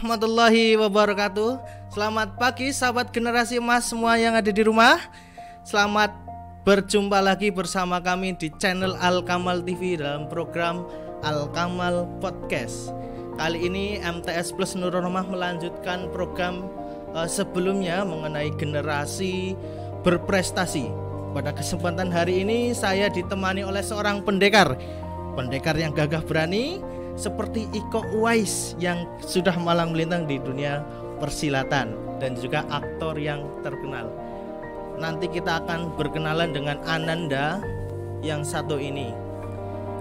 warahmatullahi wabarakatuh. Selamat pagi sahabat generasi emas semua yang ada di rumah. Selamat berjumpa lagi bersama kami di channel Al Kamal TV dalam program Al Kamal Podcast. Kali ini MTS Plus Nurul Rahmah melanjutkan program sebelumnya mengenai generasi berprestasi. Pada kesempatan hari ini saya ditemani oleh seorang pendekar yang gagah berani seperti Iko Uwais yang sudah malang melintang di dunia persilatan dan juga aktor yang terkenal. Nanti kita akan berkenalan dengan Ananda yang satu ini.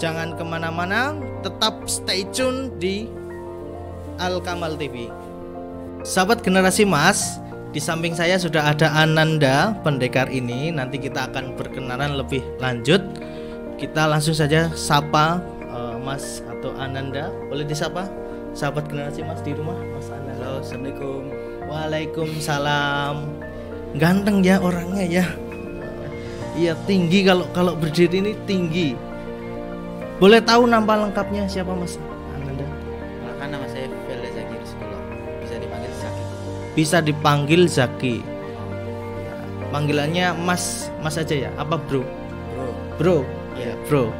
Jangan kemana-mana, tetap stay tune di Al Kamal TV. Sahabat generasi emas, di samping saya sudah ada Ananda, pendekar ini. Nanti kita akan berkenalan lebih lanjut. Kita langsung saja sapa Mas atau Ananda. Boleh disapa sahabat generasi emas di rumah, Mas Ananda. Halo, assalamualaikum. Waalaikumsalam. Ganteng ya orangnya ya. Iya, tinggi, kalau berdiri ini tinggi. Boleh tahu nama lengkapnya siapa Mas Ananda? Maka nama saya Fele Zaki Rizkyullah. Bisa dipanggil Zaki. Bisa dipanggil Zaki. Panggilannya Mas aja ya? Apa bro? Bro. Ya, bro.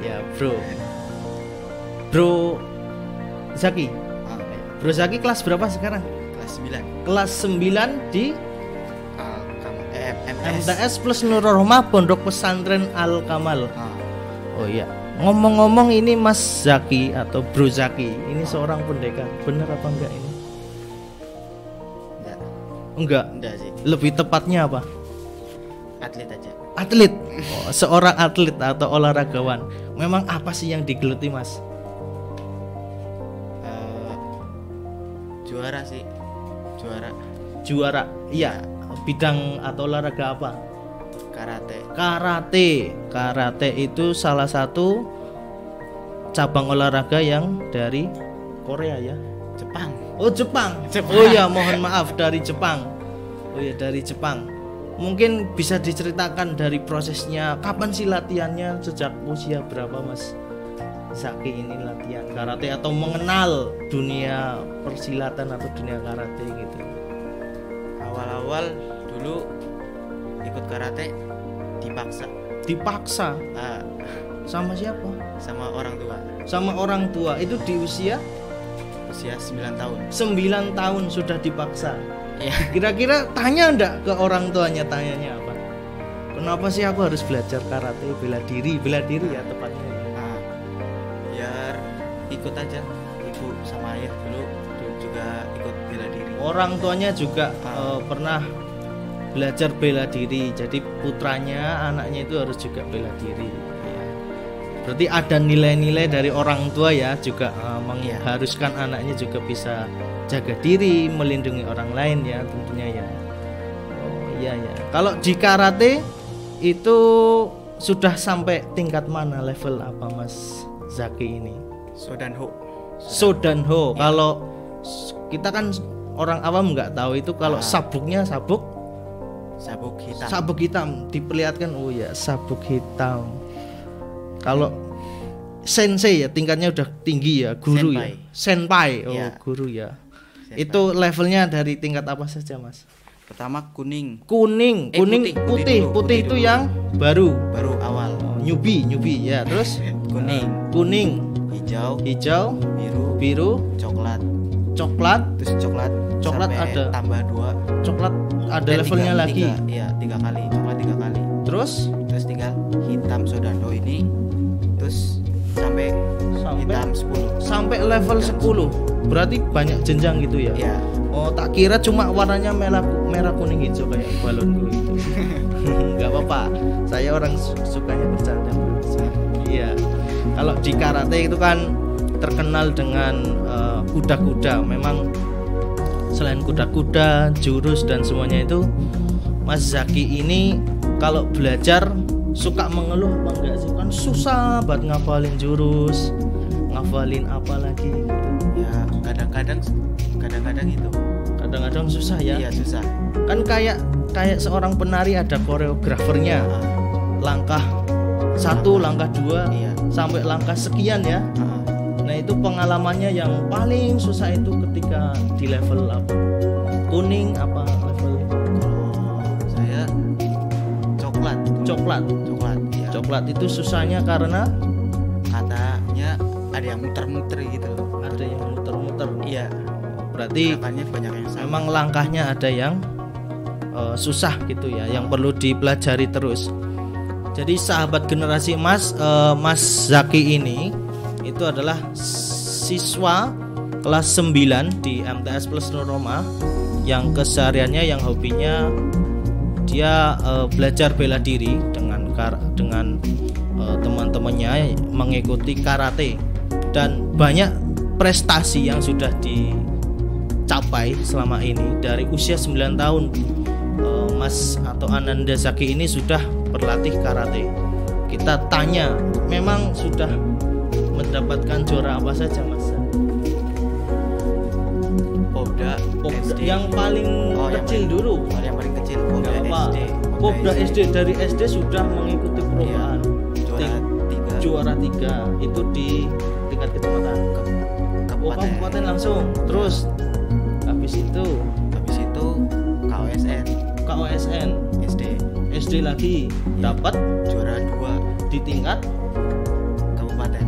Ya, bro. Bro Zaki. Bro Zaki kelas berapa sekarang? Kelas 9. Kelas 9 di MTS Plus Nurul Rahmah Pondok Pesantren Al Kamal. Oh iya. Ngomong-ngomong, ini Mas Zaki atau Bro Zaki ini seorang pendekar. Bener apa enggak ini? Enggak sih. Lebih tepatnya apa? Atlet aja. Atlet. Oh, seorang atlet atau olahragawan. Memang apa sih yang digeluti Mas? Juara sih. Juara. Iya. Bidang atau olahraga apa? Karate itu salah satu cabang olahraga yang dari Korea ya? Jepang. Oh, Jepang. Oh ya, mohon maaf, dari Jepang. Oh ya, dari Jepang. Mungkin bisa diceritakan dari prosesnya, kapan sih latihannya, sejak usia berapa Mas Zaki ini latihan karate atau mengenal dunia persilatan atau dunia karate gitu? Awal-awal dulu ikut karate dipaksa. Sama siapa? Sama orang tua. Sama orang tua. Itu di usia 9 tahun. 9 tahun sudah dipaksa. Ya. Kira-kira tanya enggak ke orang tuanya, tanyanya apa? Kenapa sih aku harus belajar karate, bela diri ya tepatnya. Biar ikut aja. Ibu sama ayah dulu juga ikut bela diri. Orang tuanya juga pernah belajar bela diri. Jadi putranya, anaknya itu harus juga bela diri ya. Berarti ada nilai-nilai dari orang tua ya, juga mengharuskan anaknya juga bisa jaga diri, melindungi orang lain ya tentunya ya. Oh iya ya. Kalau di karate itu sudah sampai tingkat mana, level apa Mas Zaki ini? Sodanho. Ya. Kalau kita kan orang awam nggak tahu itu, kalau sabuknya sabuk hitam. Sabuk hitam diperlihatkan, oh ya, sabuk hitam. Kalau sensei ya tingkatnya udah tinggi ya, guru senpai. Oh ya. Guru ya. Senpai. Itu levelnya dari tingkat apa saja Mas? Pertama kuning, putih itu yang baru awal. Oh, newbie ya. Terus kuning, hijau, biru, coklat, terus coklat ada tambah 2. Coklat ada levelnya lagi. Iya, 3 kali. Coklat 3 kali. Terus tinggal hitam Sodanho ini, terus sampai hitam 10. Sampai level 10. Berarti banyak jenjang gitu ya? Iya. Oh, tak kira cuma warnanya merah kuning hijau kayak balonku itu. Enggak apa-apa. Saya orang sukanya bercanda. Iya. Kalau di karate itu kan terkenal dengan kuda-kuda. Memang selain kuda-kuda, jurus dan semuanya itu, Mas Zaki ini kalau belajar suka mengeluh apa enggak sih? Kan susah banget ngafalin jurus, ngafalin apa lagi gitu. Ya, kadang-kadang itu. Kadang-kadang susah ya? Iya, susah. Kan kayak seorang penari ada koreografernya. Langkah 1, langkah 2, sampai langkah sekian ya. Nah itu pengalamannya yang paling susah itu ketika di level apa? Kuning apa level? Kalau saya coklat. Coklat. Ya. Coklat itu susahnya karena Katanya ada yang muter-muter gitu. ada yang muter-muter. Iya. Berarti Makanya banyak yang sama. memang langkahnya ada yang susah gitu ya, yang perlu dipelajari terus. Jadi sahabat generasi emas, Mas Zaki ini itu adalah siswa kelas 9 di MTS Plus Nur Roma yang kesehariannya, yang hobinya dia belajar bela diri dengan teman-temannya mengikuti karate, dan banyak prestasi yang sudah dicapai selama ini. Dari usia 9 tahun Mas atau Ananda Zaki ini sudah berlatih karate. Kita tanya, memang sudah mendapatkan juara apa saja Mas? Popda SD. Yang paling kecil dulu. Yang paling kecil Popda SD. Popda SD, dari SD sudah mengikuti perlombaan. Juara 3 itu di tingkat kecamatan. Kabupaten langsung. Terus habis itu KOSN SD lagi dapat juara 2 di tingkat kabupaten.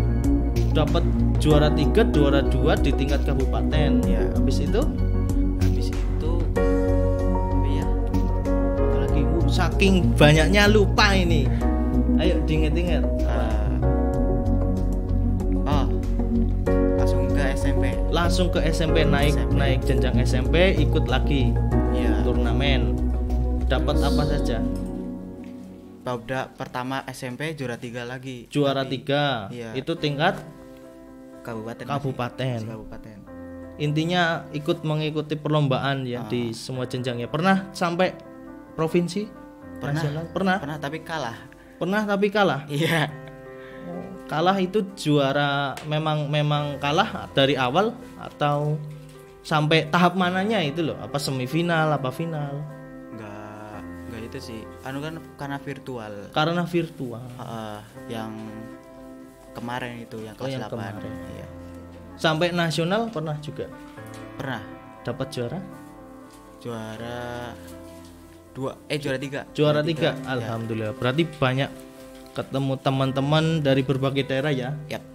Dapat juara 3, juara 2 di tingkat kabupaten. Ya. Habis itu iya. Apalagi saking banyaknya lupa ini. Ayo diinget-inget. Langsung ke SMP, naik jenjang SMP, ikut lagi turnamen. Dapat apa saja? Popda pertama SMP juara 3 lagi. Juara 3. Iya. Itu tingkat kabupaten. Intinya ikut mengikuti perlombaan ya di semua jenjangnya. Pernah sampai provinsi? Nasional? Pernah tapi kalah. Iya. Kalah itu juara memang kalah dari awal atau sampai tahap mananya itu loh? Apa semifinal, apa final? Enggak itu sih. Kan karena virtual. Yang kemarin itu yang kelas 8. Iya. Sampai nasional pernah juga? Pernah. Dapat juara 3. Juara 3. Alhamdulillah. Berarti banyak ketemu teman-teman dari berbagai daerah ya? Yap.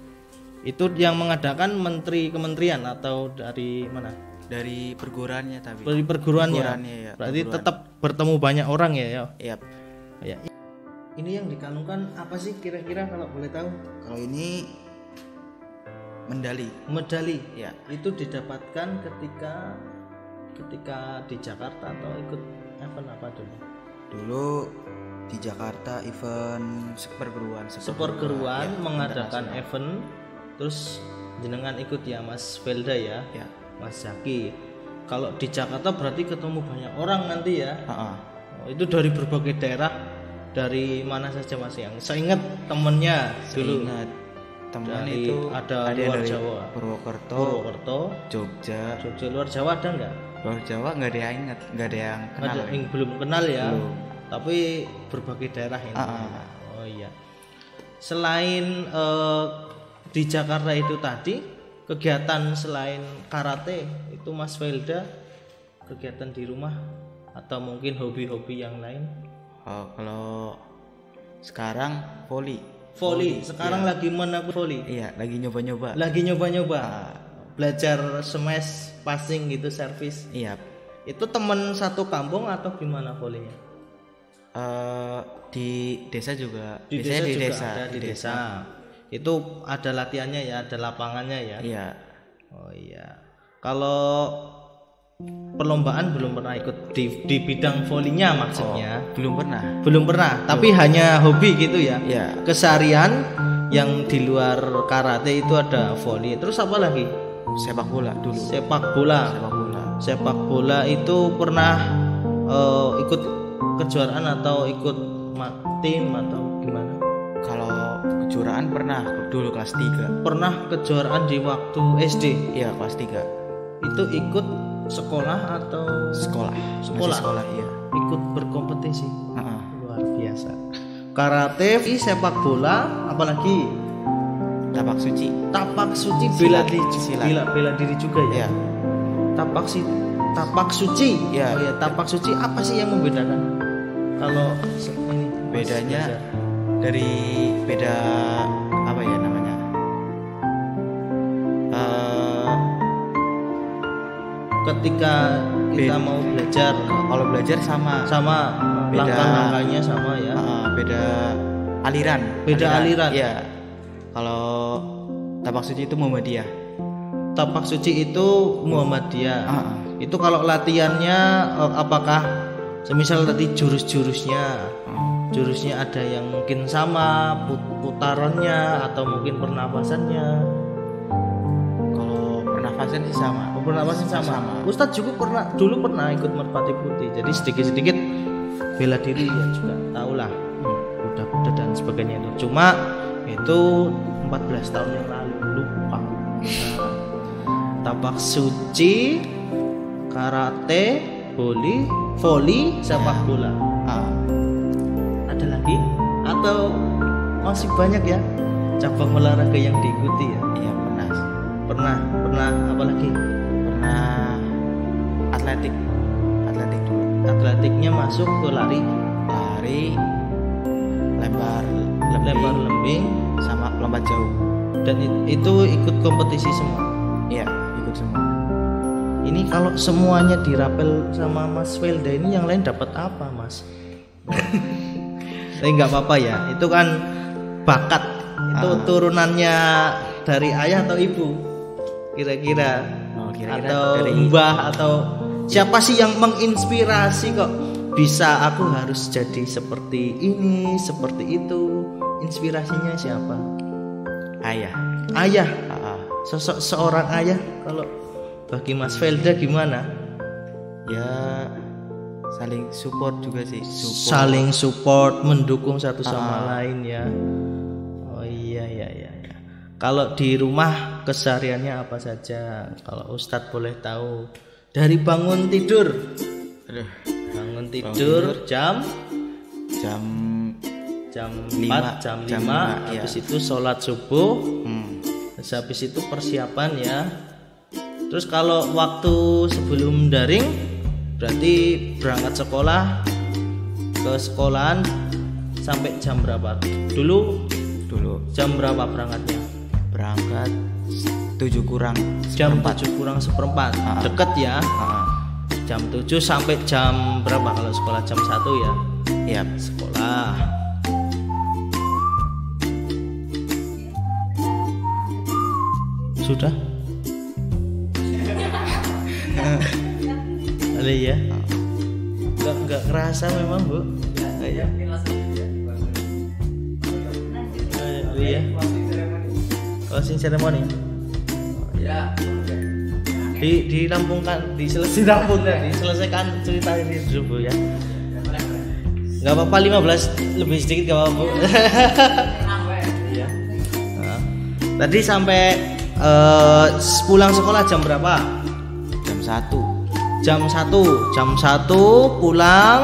Itu yang mengadakan menteri kementerian atau dari mana? Dari perguruannya tapi. Dari perguruannya. Ya. Berarti tetap bertemu banyak orang ya? Yap. Ya. Ini yang dikanungkan apa sih kira-kira kalau boleh tahu? Kalau ini medali. Ya. Itu didapatkan ketika di Jakarta atau ikut event apa dulu? Dulu di Jakarta event seperguruan mengadakan event, terus jenengan ikut ya Mas Velda ya? Mas Zaki. Kalau di Jakarta berarti ketemu banyak orang nanti ya? Itu dari berbagai daerah, dari mana saja Mas? Yang saya ingat temennya dulu. Teman dari, itu ada luar dari Jawa, Purwokerto, Jogja. Luar Jawa ada nggak? Luar Jawa nggak ada yang ingat, nggak ada yang kenal. Ada yang belum kenal ya? Belum. Tapi berbagai daerah ini. Oh iya. Selain di Jakarta itu tadi, kegiatan selain karate itu Mas Velda, kegiatan di rumah atau mungkin hobi-hobi yang lain? Kalau sekarang volley. Sekarang lagi menekuni volley. Iya, lagi nyoba-nyoba. Belajar smash, passing gitu, servis. Iya. Itu teman satu kampung atau gimana volleynya? Di desa juga. Di desa. Itu ada latihannya ya, ada lapangannya ya. Iya. Oh iya. Kalau perlombaan belum pernah ikut di bidang volleynya maksudnya? Belum pernah. Tapi hanya hobi gitu ya. Iya. Keseharian yang di luar karate itu ada volley. Terus apa lagi? Sepak bola dulu. Sepak bola itu pernah ikut kejuaraan atau ikut tim atau gimana? Kalau kejuaraan pernah dulu kelas 3. Pernah kejuaraan di waktu SD? Iya, kelas 3. Itu ikut sekolah atau sekolah iya. Ikut berkompetisi. Luar biasa. Karate, sepak bola, apalagi tapak suci. Tapak suci bela Silat. diri, Silat. bela diri juga ya. Ya. Tapak suci. Ya. Oh ya, tapak suci apa sih yang membedakan? Kalau ini Bedanya belajar. dari beda apa ya namanya? Ketika kita Beda. mau belajar Kalau belajar sama Beda. langkah-langkahnya sama ya. beda aliran. Beda aliran. Iya. Kalau tapak suci itu Muhammadiyah. Tapak suci itu Muhammadiyah. Ah. Itu kalau latihannya apakah semisal tadi jurus-jurusnya ada yang mungkin sama putarannya atau mungkin pernapasannya? Kalau pernafasan sih sama. Pernapasan sama. Ustadz juga dulu pernah ikut merpati putih. Jadi sedikit-sedikit bela diri ya juga tahulah. Kuda-kuda dan sebagainya itu. Cuma itu 14 tahun yang lalu lupa. Nah, tapak suci, karate, voli, sepak bola. Ada lagi atau masih banyak ya cabang olahraga yang diikuti ya? Iya Pernah apa lagi? Pernah atletik dulu. Atletiknya masuk ke lari, lempar lembing, sama lompat jauh. dan itu ikut kompetisi semua. Iya, ikut semua. Ini kalau semuanya dirapel sama Mas Felda ini yang lain dapat apa, Mas? Tapi nggak apa-apa ya, itu kan bakat. Itu turunannya dari ayah atau ibu? Kira-kira atau dari mbah atau siapa sih yang menginspirasi kok bisa aku harus jadi seperti ini, seperti itu? Inspirasinya siapa? Ayah. Sosok seorang ayah kalau bagi Mas Felda gimana? Ya saling support juga sih. Saling support, mendukung satu sama lain ya. Oh iya. Kalau di rumah kesehariannya apa saja? Kalau Ustadz boleh tahu. Dari bangun tidur. Bangun tidur jam 4, jam 5, habis itu sholat subuh. Terus habis itu persiapan ya. Terus kalau waktu sebelum daring berarti berangkat sekolah, ke sekolahan sampai jam berapa? Dulu jam berapa berangkatnya? Berangkat 7 kurang Jam 7 7 kurang seperempat. Deket ya. Jam 7 sampai jam berapa kalau sekolah? Jam 1 ya? Iya. Sekolah. Sudah? Ada ya? Enggak kerasa memang, Bu. Iya. Closing ceremony. Ya. Diselesaikan cerita ini dulu ya. Enggak apa-apa 15 lebih sedikit enggak apa-apa. Iya. Tadi sampai pulang sekolah jam berapa? Jam 1 pulang.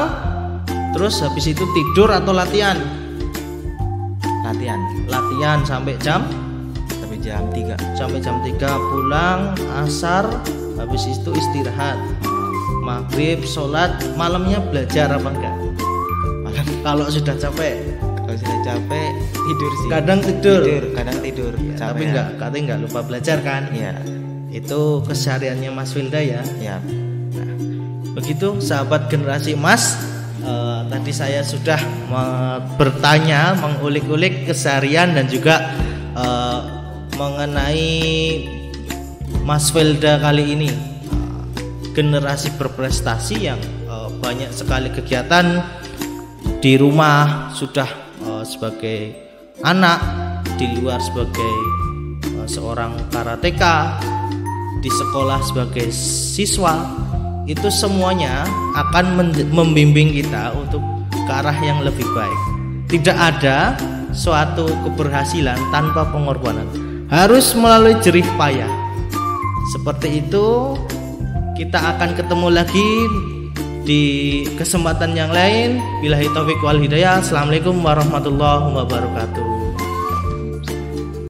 Terus habis itu tidur atau latihan sampai jam 3 pulang, asar, habis itu istirahat, maghrib, sholat. Malamnya belajar apa enggak? Kalau sudah capek tidur sih. Kadang tidur. Ya, Tapi katanya enggak lupa belajar kan? Iya. Itu kesehariannya Mas Wilda ya. Iya. Nah, begitu sahabat generasi emas. Tadi saya sudah bertanya, mengulik-ulik keseharian dan juga mengenai Mas Felda kali ini, generasi berprestasi yang banyak sekali kegiatan di rumah, sudah sebagai anak, di luar sebagai seorang karateka, di sekolah sebagai siswa. Itu semuanya akan membimbing kita untuk ke arah yang lebih baik. Tidak ada suatu keberhasilan tanpa pengorbanan, harus melalui jerih payah. Seperti itu, kita akan ketemu lagi di kesempatan yang lain. Billahi taufiq wal hidayah. Assalamualaikum warahmatullahi wabarakatuh.